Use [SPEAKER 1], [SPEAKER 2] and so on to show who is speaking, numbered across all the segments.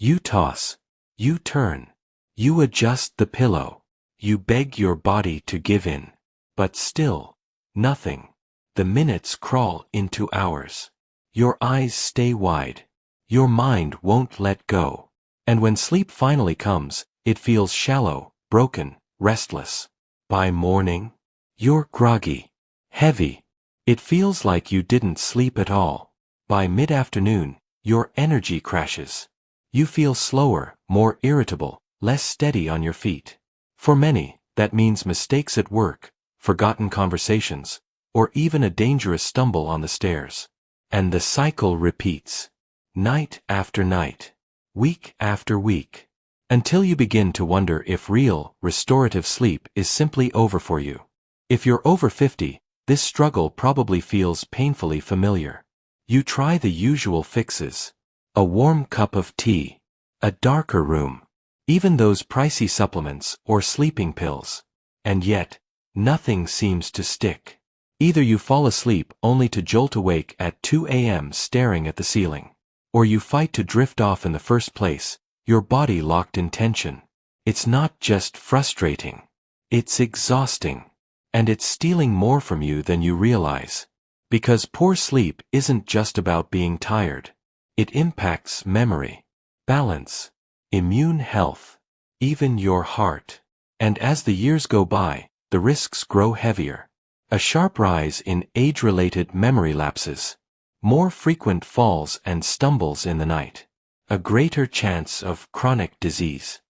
[SPEAKER 1] You toss. You turn. You adjust the pillow. You beg your body to give in. But still, nothing. The minutes crawl into hours. Your eyes stay wide. Your mind won't let go. And when sleep finally comes, it feels shallow, broken, restless. By morning, you're groggy, heavy. It feels like you didn't sleep at all. By mid-afternoon, your energy crashes. You feel slower, more irritable, less steady on your feet. For many, that means mistakes at work, forgotten conversations, or even a dangerous stumble on the stairs. And the cycle repeats. Night after night. Week after week. Until you begin to wonder if real, restorative sleep is simply over for you. If you're over 50, this struggle probably feels painfully familiar. You try the usual fixes. A warm cup of tea. A darker room. Even those pricey supplements or sleeping pills. And yet, nothing seems to stick. Either you fall asleep only to jolt awake at 2 a.m. staring at the ceiling. Or you fight to drift off in the first place, your body locked in tension. It's not just frustrating. It's exhausting. And it's stealing more from you than you realize. Because poor sleep isn't just about being tired. It impacts memory, balance, immune health, even your heart. And as the years go by, the risks grow heavier. A sharp rise in age-related memory lapses. More frequent falls and stumbles in the night. A greater chance of chronic disease.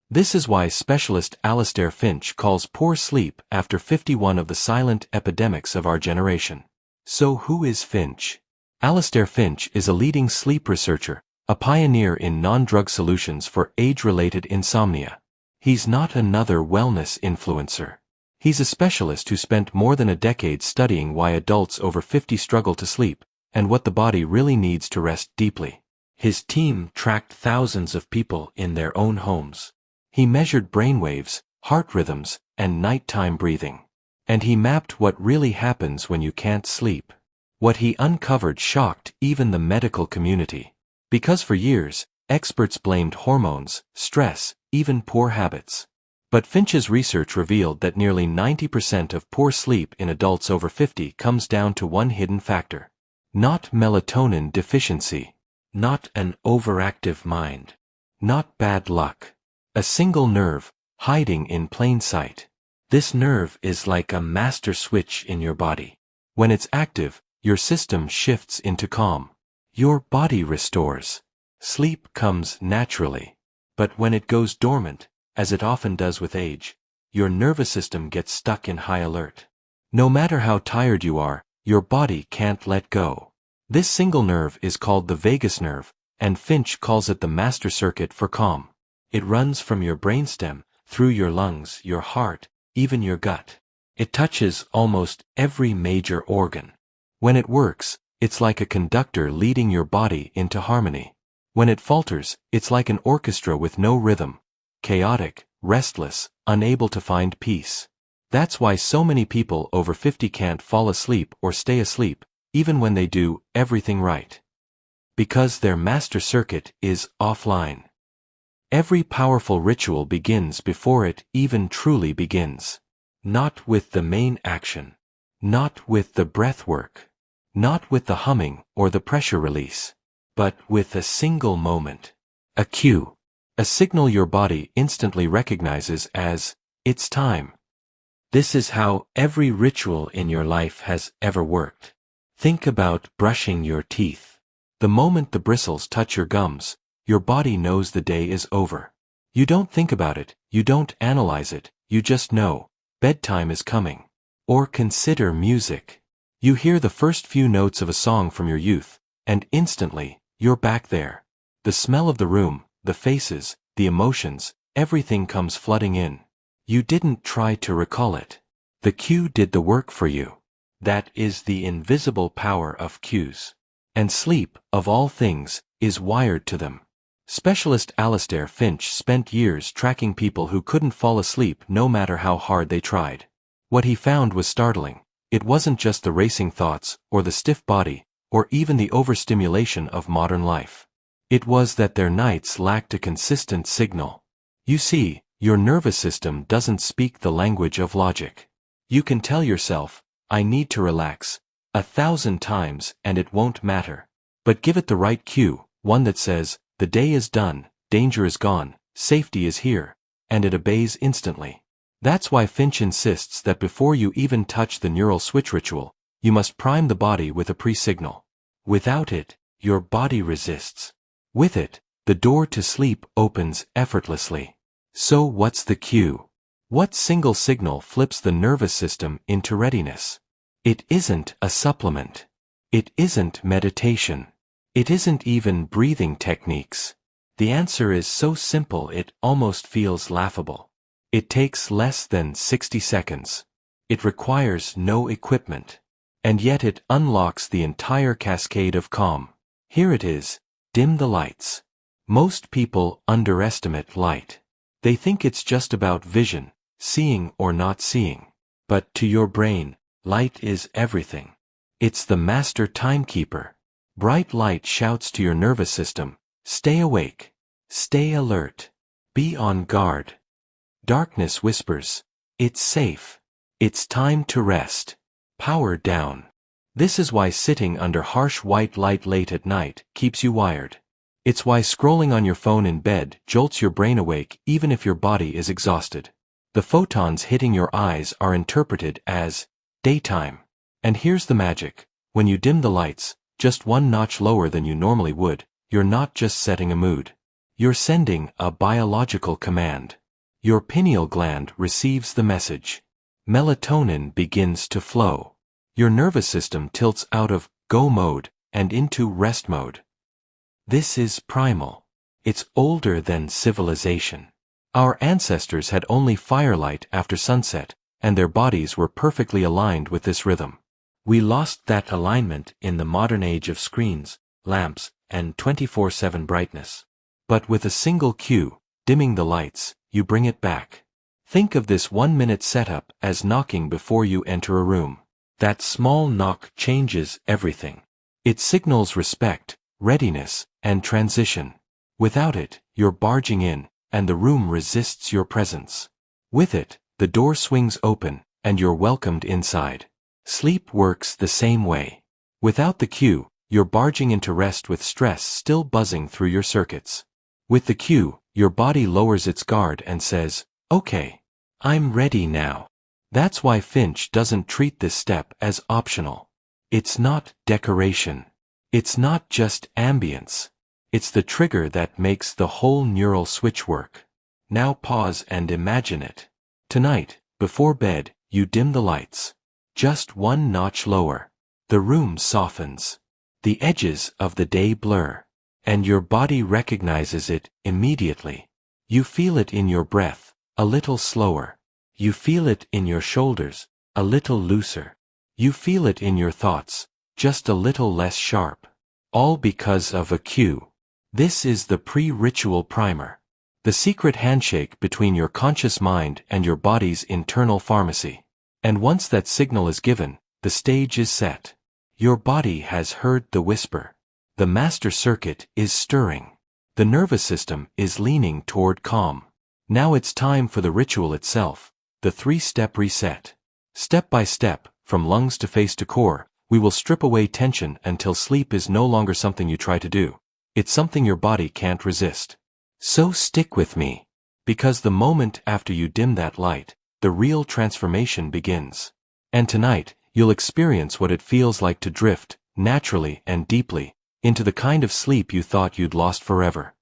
[SPEAKER 1] This is why specialist Alastair Finch calls poor sleep after 51 of the silent epidemics of our generation. So who is Finch? Alastair Finch is a leading sleep researcher, a pioneer in non-drug solutions for age-related insomnia. He's not another wellness influencer. He's a specialist who spent more than a decade studying why adults over 50 struggle to sleep, and what the body really needs to rest deeply. His team tracked thousands of people in their own homes. He measured brainwaves, heart rhythms, and nighttime breathing. And he mapped what really happens when you can't sleep. What he uncovered shocked even the medical community. Because for years, experts blamed hormones, stress, even poor habits. But Finch's research revealed that nearly 90% of poor sleep in adults over 50 comes down to one hidden factor. Not melatonin deficiency. Not an overactive mind. Not bad luck. A single nerve, hiding in plain sight. This nerve is like a master switch in your body. When it's active, your system shifts into calm. Your body restores. Sleep comes naturally. But when it goes dormant, as it often does with age, your nervous system gets stuck in high alert. No matter how tired you are, your body can't let go. This single nerve is called the vagus nerve, and Finch calls it the master circuit for calm. It runs from your brainstem, through your lungs, your heart, even your gut. It touches almost every major organ. When it works, it's like a conductor leading your body into harmony. When it falters, it's like an orchestra with no rhythm. Chaotic, restless, unable to find peace. That's why so many people over 50 can't fall asleep or stay asleep, even when they do everything right. Because their master circuit is offline. Every powerful ritual begins before it even truly begins. Not with the main action. Not with the breath work. Not with the humming or the pressure release. But with a single moment. A cue. A signal your body instantly recognizes as, it's time. This is how every ritual in your life has ever worked. Think about brushing your teeth. The moment the bristles touch your gums, your body knows the day is over. You don't think about it, you don't analyze it, you just know, bedtime is coming. Or consider music. You hear the first few notes of a song from your youth, and instantly, you're back there. The smell of the room, the faces, the emotions, everything comes flooding in. You didn't try to recall it. The cue did the work for you. That is the invisible power of cues. And sleep, of all things, is wired to them. Specialist Alastair Finch spent years tracking people who couldn't fall asleep no matter how hard they tried. What he found was startling. It wasn't just the racing thoughts, or the stiff body, or even the overstimulation of modern life. It was that their nights lacked a consistent signal. You see, your nervous system doesn't speak the language of logic. You can tell yourself, I need to relax, 1,000 times and it won't matter. But give it the right cue, one that says, the day is done, danger is gone, safety is here, and it obeys instantly. That's why Finch insists that before you even touch the neural switch ritual, you must prime the body with a pre-signal. Without it, your body resists. With it, the door to sleep opens effortlessly. So what's the cue? What single signal flips the nervous system into readiness? It isn't a supplement. It isn't meditation. It isn't even breathing techniques. The answer is so simple it almost feels laughable. It takes less than 60 seconds. It requires no equipment. And yet it unlocks the entire cascade of calm. Here it is, dim the lights. Most people underestimate light. They think it's just about vision, seeing or not seeing. But to your brain, light is everything. It's the master timekeeper. Bright light shouts to your nervous system, stay awake, stay alert, be on guard. Darkness whispers, it's safe, it's time to rest, power down. This is why sitting under harsh white light late at night keeps you wired. It's why scrolling on your phone in bed jolts your brain awake even if your body is exhausted. The photons hitting your eyes are interpreted as daytime. And here's the magic. When you dim the lights, just one notch lower than you normally would, you're not just setting a mood. You're sending a biological command. Your pineal gland receives the message. Melatonin begins to flow. Your nervous system tilts out of go mode and into rest mode. This is primal. It's older than civilization. Our ancestors had only firelight after sunset, and their bodies were perfectly aligned with this rhythm. We lost that alignment in the modern age of screens, lamps, and 24/7 brightness. But with a single cue, dimming the lights, you bring it back. Think of this 1-minute setup as knocking before you enter a room. That small knock changes everything. It signals respect, readiness, and transition. Without it, you're barging in, and the room resists your presence. With it, the door swings open, and you're welcomed inside. Sleep works the same way. Without the cue, you're barging into rest with stress still buzzing through your circuits. With the cue, your body lowers its guard and says, okay, I'm ready now. That's why Finch doesn't treat this step as optional. It's not decoration. It's not just ambience. It's the trigger that makes the whole neural switch work. Now pause and imagine it. Tonight, before bed, you dim the lights. Just one notch lower. The room softens. The edges of the day blur. And your body recognizes it immediately. You feel it in your breath, a little slower. You feel it in your shoulders, a little looser. You feel it in your thoughts, just a little less sharp. All because of a cue. This is the pre-ritual primer. The secret handshake between your conscious mind and your body's internal pharmacy. And once that signal is given, the stage is set. Your body has heard the whisper. The master circuit is stirring. The nervous system is leaning toward calm. Now it's time for the ritual itself, the 3-step reset. Step by step, from lungs to face to core, we will strip away tension until sleep is no longer something you try to do. It's something your body can't resist. So stick with me. Because the moment after you dim that light, the real transformation begins. And tonight, you'll experience what it feels like to drift, naturally and deeply, into the kind of sleep you thought you'd lost forever.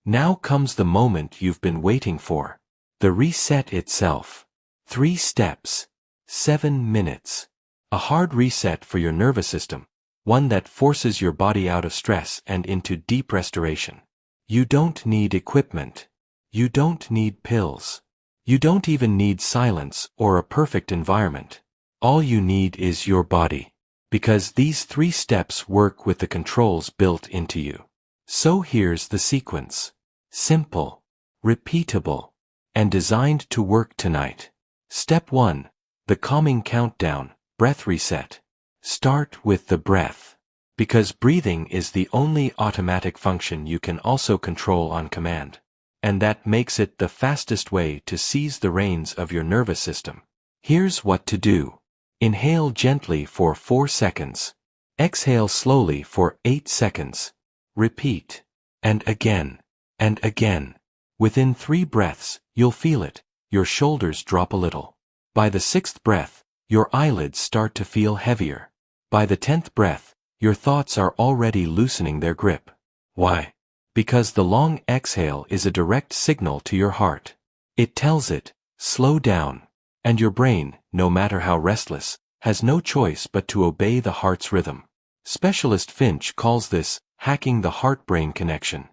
[SPEAKER 1] Now comes the moment you've been waiting for. The reset itself. 3 steps. 7 minutes. A hard reset for your nervous system, one that forces your body out of stress and into deep restoration. You don't need equipment. You don't need pills. You don't even need silence or a perfect environment. All you need is your body. Because these 3 steps work with the controls built into you. So here's the sequence. Simple, repeatable, and designed to work tonight. Step 1. The calming countdown, breath reset. Start with the breath. Because breathing is the only automatic function you can also control on command. And that makes it the fastest way to seize the reins of your nervous system. Here's what to do. Inhale gently for 4 seconds. Exhale slowly for 8 seconds. Repeat. And again. And again. Within 3 breaths, you'll feel it. Your shoulders drop a little. By the 6th breath, your eyelids start to feel heavier. By the 10th breath, your thoughts are already loosening their grip. Why? Because the long exhale is a direct signal to your heart. It tells it, slow down. And your brain, no matter how restless, has no choice but to obey the heart's rhythm. Specialist Finch calls this hacking the heart-brain connection.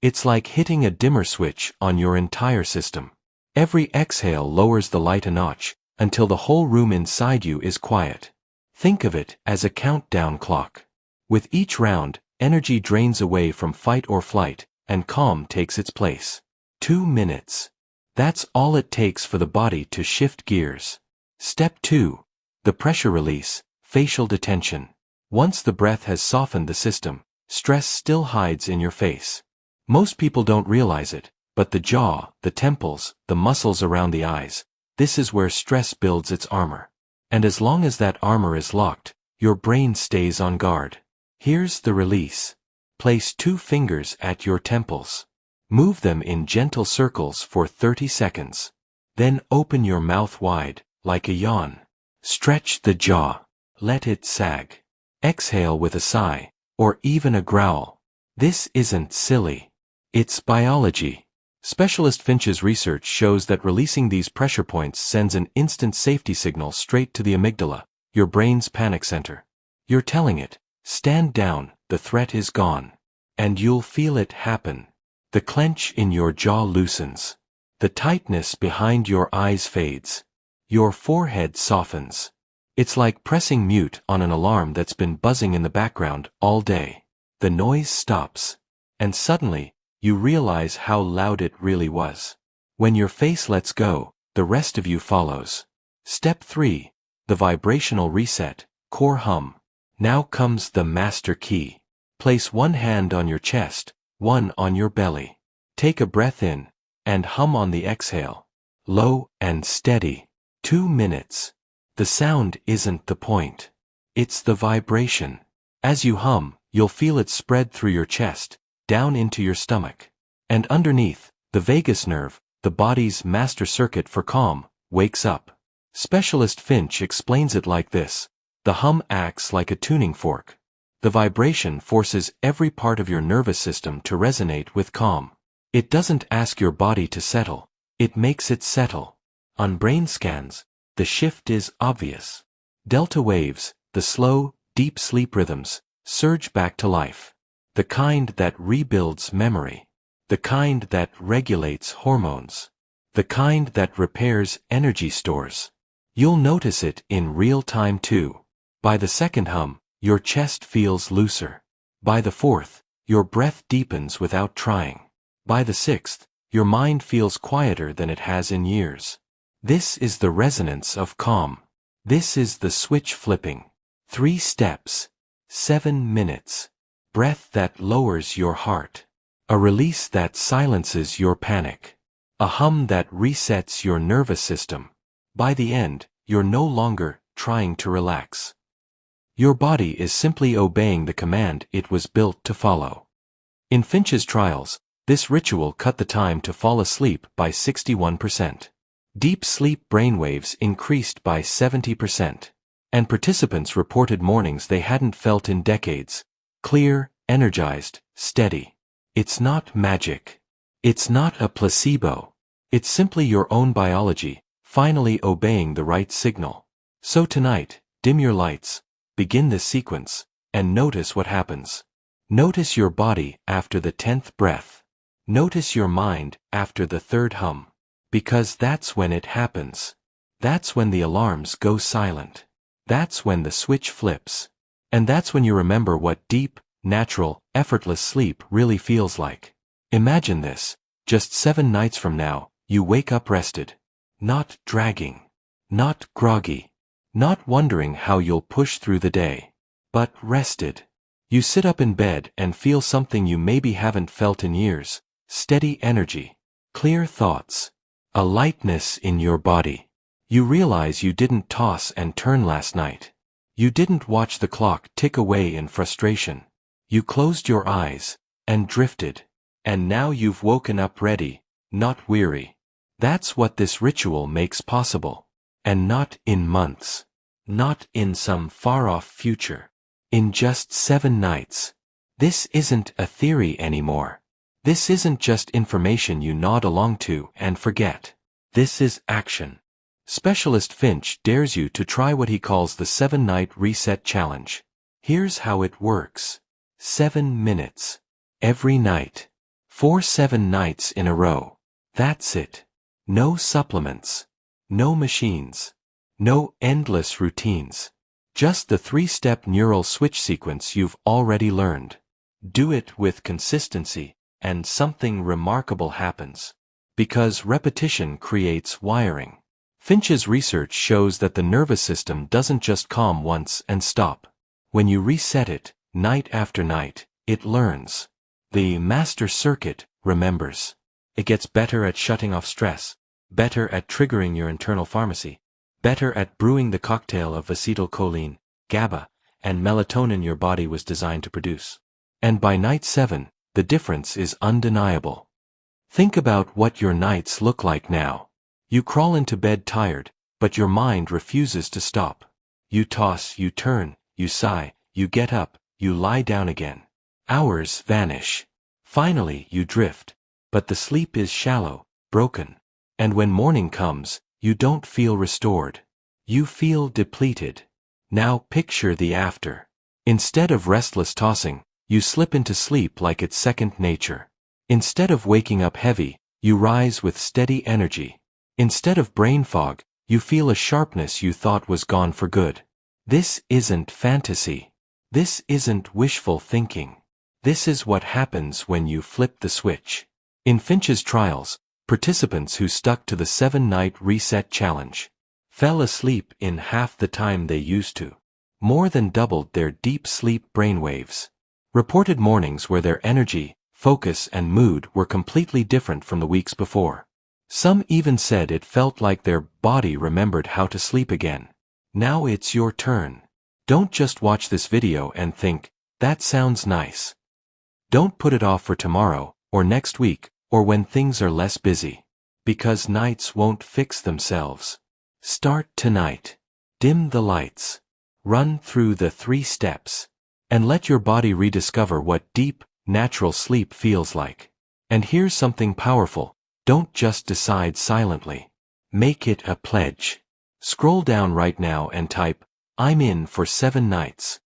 [SPEAKER 1] It's like hitting a dimmer switch on your entire system. Every exhale lowers the light a notch, until the whole room inside you is quiet. Think of it as a countdown clock. With each round, energy drains away from fight or flight, and calm takes its place. 2 minutes. That's all it takes for the body to shift gears. Step 2. The pressure release, facial detention. Once the breath has softened the system, stress still hides in your face. Most people don't realize it, but the jaw, the temples, the muscles around the eyes, this is where stress builds its armor. And as long as that armor is locked, your brain stays on guard. Here's the release. Place 2 fingers at your temples. Move them in gentle circles for 30 seconds. Then open your mouth wide, like a yawn. Stretch the jaw. Let it sag. Exhale with a sigh, or even a growl. This isn't silly. It's biology. Specialist Finch's research shows that releasing these pressure points sends an instant safety signal straight to the amygdala, your brain's panic center. You're telling it, stand down, the threat is gone. And you'll feel it happen. The clench in your jaw loosens. The tightness behind your eyes fades. Your forehead softens. It's like pressing mute on an alarm that's been buzzing in the background all day. The noise stops. And suddenly, you realize how loud it really was. When your face lets go, the rest of you follows. Step 3. The vibrational reset, core hum. Now comes the master key. Place 1 hand on your chest, 1 on your belly. Take a breath in, and hum on the exhale. Low and steady. 2 minutes. The sound isn't the point. It's the vibration. As you hum, you'll feel it spread through your chest, down into your stomach. And underneath, the vagus nerve, the body's master circuit for calm, wakes up. Specialist Finch explains it like this. The hum acts like a tuning fork. The vibration forces every part of your nervous system to resonate with calm. It doesn't ask your body to settle, it makes it settle. On brain scans, the shift is obvious. Delta waves, the slow, deep sleep rhythms, surge back to life. The kind that rebuilds memory. The kind that regulates hormones. The kind that repairs energy stores. You'll notice it in real time too. By the 2nd hum, your chest feels looser. By the 4th, your breath deepens without trying. By the 6th, your mind feels quieter than it has in years. This is the resonance of calm. This is the switch flipping. 3 steps. 7 minutes. Breath that lowers your heart. A release that silences your panic. A hum that resets your nervous system. By the end, you're no longer trying to relax. Your body is simply obeying the command it was built to follow. In Finch's trials, this ritual cut the time to fall asleep by 61%. Deep sleep brainwaves increased by 70%. And participants reported mornings they hadn't felt in decades. Clear, energized, steady. It's not magic. It's not a placebo. It's simply your own biology, finally obeying the right signal. So tonight, dim your lights, begin this sequence, and notice what happens. Notice your body after the 10th breath. Notice your mind after the 3rd hum. Because that's when it happens. That's when the alarms go silent. That's when the switch flips. And that's when you remember what deep, natural, effortless sleep really feels like. Imagine this, just 7 nights from now, you wake up rested. Not dragging. Not groggy. Not wondering how you'll push through the day. but rested. You sit up in bed and feel something you maybe haven't felt in years: steady energy, clear thoughts, a lightness in your body. You realize you didn't toss and turn last night. You didn't watch the clock tick away in frustration. You closed your eyes and drifted. And now you've woken up ready, not weary. That's what this ritual makes possible. And not in months. Not in some far-off future. In just 7 nights. This isn't a theory anymore. This isn't just information you nod along to and forget. This is action. Specialist Finch dares you to try what he calls the 7-night reset challenge. Here's how it works. 7 minutes. Every night. For 7 nights in a row. That's it. No supplements. No machines. No endless routines. Just the 3-step neural switch sequence you've already learned. Do it with consistency, and something remarkable happens. Because repetition creates wiring. Finch's research shows that the nervous system doesn't just calm once and stop. When you reset it, night after night, it learns. The master circuit remembers. It gets better at shutting off stress, better at triggering your internal pharmacy, better at brewing the cocktail of acetylcholine, GABA, and melatonin your body was designed to produce. And by night 7, the difference is undeniable. Think about what your nights look like now. You crawl into bed tired, but your mind refuses to stop. You toss, you turn, you sigh, you get up, you lie down again. Hours vanish. Finally you drift. But the sleep is shallow, broken. And when morning comes, you don't feel restored. You feel depleted. Now picture the after. Instead of restless tossing, you slip into sleep like it's second nature. Instead of waking up heavy, you rise with steady energy. Instead of brain fog, you feel a sharpness you thought was gone for good. This isn't fantasy. This isn't wishful thinking. This is what happens when you flip the switch. In Finch's trials, participants who stuck to the 7-night reset challenge fell asleep in half the time they used to. More than doubled their deep sleep brainwaves. Reported mornings where their energy, focus, and mood were completely different from the weeks before. Some even said it felt like their body remembered how to sleep again. Now it's your turn. Don't just watch this video and think, that sounds nice. Don't put it off for tomorrow, or next week, or when things are less busy. Because nights won't fix themselves. Start tonight. Dim the lights. Run through the 3 steps. And let your body rediscover what deep, natural sleep feels like. And here's something powerful. Don't just decide silently. Make it a pledge. Scroll down right now and type, "I'm in for 7 nights."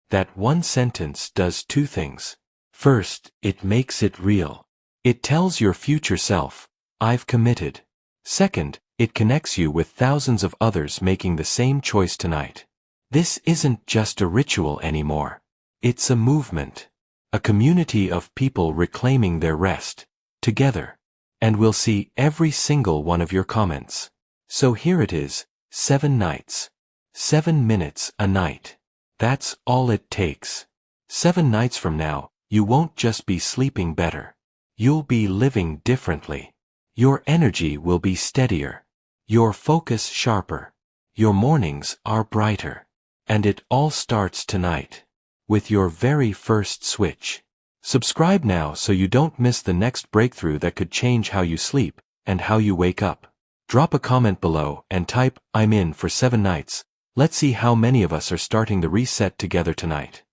[SPEAKER 1] That one sentence does 2 things. First, it makes it real. It tells your future self, I've committed. Second, it connects you with thousands of others making the same choice tonight. This isn't just a ritual anymore. It's a movement. A community of people reclaiming their rest. Together. And we'll see every single one of your comments. So here it is, 7 nights. 7 minutes a night. That's all it takes. 7 nights from now, you won't just be sleeping better. You'll be living differently. Your energy will be steadier. Your focus sharper. Your mornings are brighter. And it all starts tonight. With your very first switch. Subscribe now so you don't miss the next breakthrough that could change how you sleep and how you wake up. Drop a comment below and type, "I'm in for 7 nights." Let's see how many of us are starting the reset together tonight.